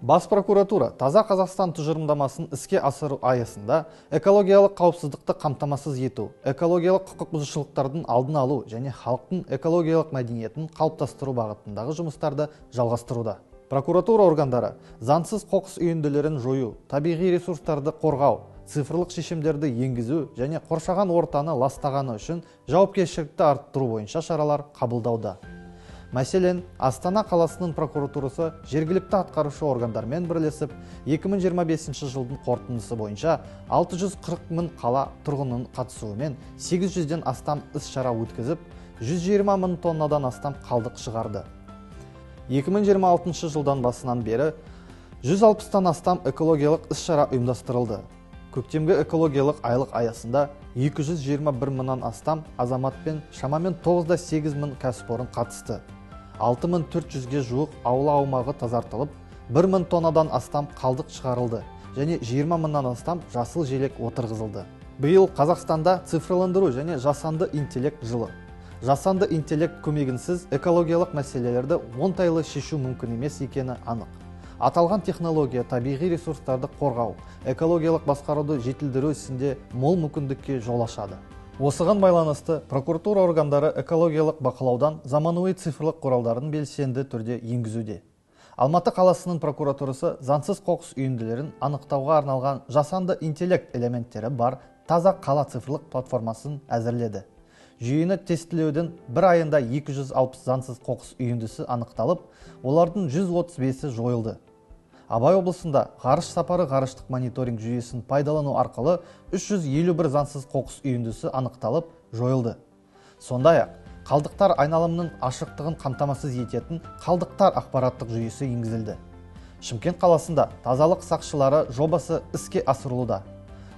Бас прокуратура Таза Қазақстан тұжырымдамасын іске асыру аясында экологиялық қауіпсіздікті қамтамасыз ету, экологиялық құқық бұзушылықтардың алдын алу және халықтың экологиялық мәдениетін қалыптастыру бағытындағы жұмыстарды жалғастыруда. Прокуратура органдары заңсыз қоқыс үйінділерін жою, табиғи ресурстарды қорғау, цифрлық шешімдерді енгізу және қоршаған ортаны ластағаны үшін жауапкершілікті арттыру бойынша шаралар қабылдауда. Мәселен, Астана қаласының прокуратурасы жергілікті атқарушы органдармен бірлесіп, 2025 жылдың қорытындысы бойынша 640 мың қала тұрғынының қатысуымен 800-ден астам іс-шара өткізіп, 120 мың тоннадан астам қалдық шығарды. 2026 жылдан басынан бері 160-тан астам экологиялық іс-шара ұйымдастырылды. Көктемгі экологиялық айлық аясында 221 мыңнан астам азамат пен шамамен 9,8 мың кәсіпорын қатысты. 6400-ге жуық аула аумағы тазартылып, 1 мың тоннадан астам қалдық шығарылды және 20 мыңнан астам жасыл желек отырғызылды. Биыл Қазақстанда цифрландыру және жасанды интеллект жылы. Жасанды интеллект көмегінсіз экологиялық мәселелерді оңтайлы шешу мүмкін емес екені анық. Аталған технология табиғи ресурстарды қорғау, экологиялық басқаруды жетілдіру ісінде мол мүмкіндікке жол ашады. Осыған байланысты прокуратура органдары экологиялық бақылаудан заманауи цифрлық құралдарын белсенді түрде енгізуде. Алматы қаласының прокуратурасы заңсыз қоқыс үйінділерін анықтауға арналған жасанды интеллект элементтері бар таза қала цифрлық платформасын әзірледі. Жүйені тестілеудің бір айында 260 заңсыз қоқыс үйіндісі анықталып, олардың 135-і жойылды. Абай облысында ғарыш сапары ғарыштық мониторинг жүйесін пайдалану арқылы 351 заңсыз қоқыс үйіндісі анықталып, жойылды. Сондай-ақ, қалдықтар айналымының ашықтығын қамтамасыз ететін қалдықтар ақпараттық жүйесі енгізілді. Шымкент қаласында тазалық сақшылары жобасы іске асырылуда.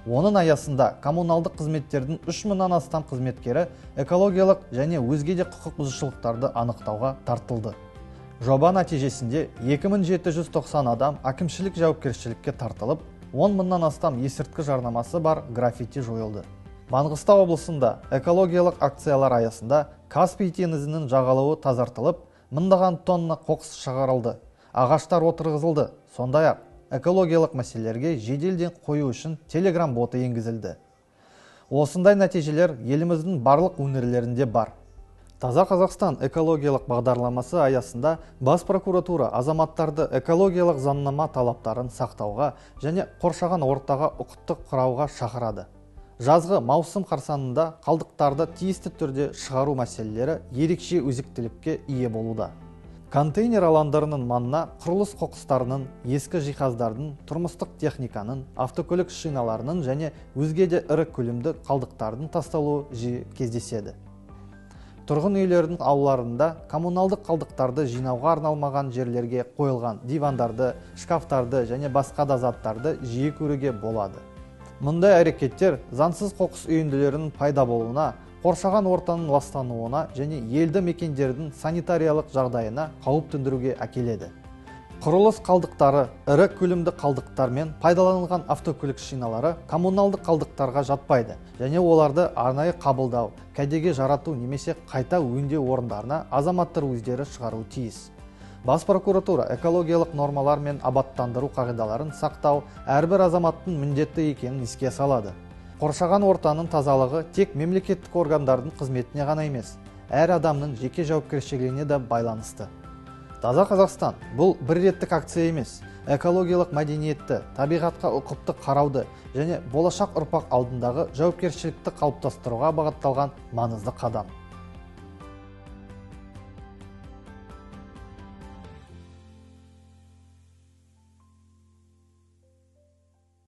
Оның аясында коммуналдық қызметтердің 3000-нан астам қызметкері экологиялық және өзге де құқық бұзушылықтарды анықтауға тартылды. Жоба нәтижесінде 2790 адам әкімшілік жауапкершілікке тартылып, 10 мыңнан астам есірткі жарнамасы бар граффити жойылды. Маңғыстау облысында экологиялық акциялар аясында Каспий теңізінің жағалауы тазартылып, мыңдаған тонна қоқыс шығарылды, ағаштар отырғызылды. Сондай-ақ экологиялық мәселелерге жеделден қою үшін Telegram боты енгізілді. Осындай нәтижелер еліміздің барлық өңірлерінде бар. Таза Қазақстан экологиялық бағдарламасы аясында Бас прокуратура азаматтарды экологиялық заңнама талаптарын сақтауға және қоршаған ортаға ұқыпты қарауға шақырады. Жазғы маусым қарсаңында қалдықтарды тиісті түрде шығару мәселелері ерекше өзектілікке ие болуда. Контейнер алаңдарының маңына құрылыс қоқыстарының, ескі жиһаздардың, тұрмыстық техниканың, автокөлік шиналарының және өзге де ірі көлемді қалдықтардың тасталуы жиі кездеседі. Тұрғын үйлердің аулаларында коммуналдық қалдықтарды жинауға арналмаған жерлерге қойылған дивандарды, шкафтарды және басқа да заттарды жиі көруге болады. Мұндай әрекеттер заңсыз қоқыс үйінділерінің пайда болуына, қоршаған ортаның ластануына және елді мекендердің санитариялық жағдайына қауіп төндіруге әкеледі. Құрылыс қалдықтары, ірі көлемді қалдықтармен пайдаланылған автокөлік шиналары коммуналдық қалдықтарға жатпайды және оларды арнайы қабылдау, кәдеге жарату немесе қайта өңдеу орындарына азаматтар өздері шығару тиіс. Бас прокуратура экологиялық нормалар мен абаттандыру қағидаларын сақтау әрбір азаматтың міндетті екенін еске салады. Қоршаған ортаның тазалығы тек мемлекеттік органдардың қызметіне ғана емес, әр адамның жеке жауапкершілігіне де байланысты. Таза Қазақстан бұл бір реттік акция емес, экологиялық мәдениетті, табиғатқа ұқыпты қарауды және болашақ ұрпақ алдындағы жауапкершілікті қалыптастыруға бағытталған маңызды қадам.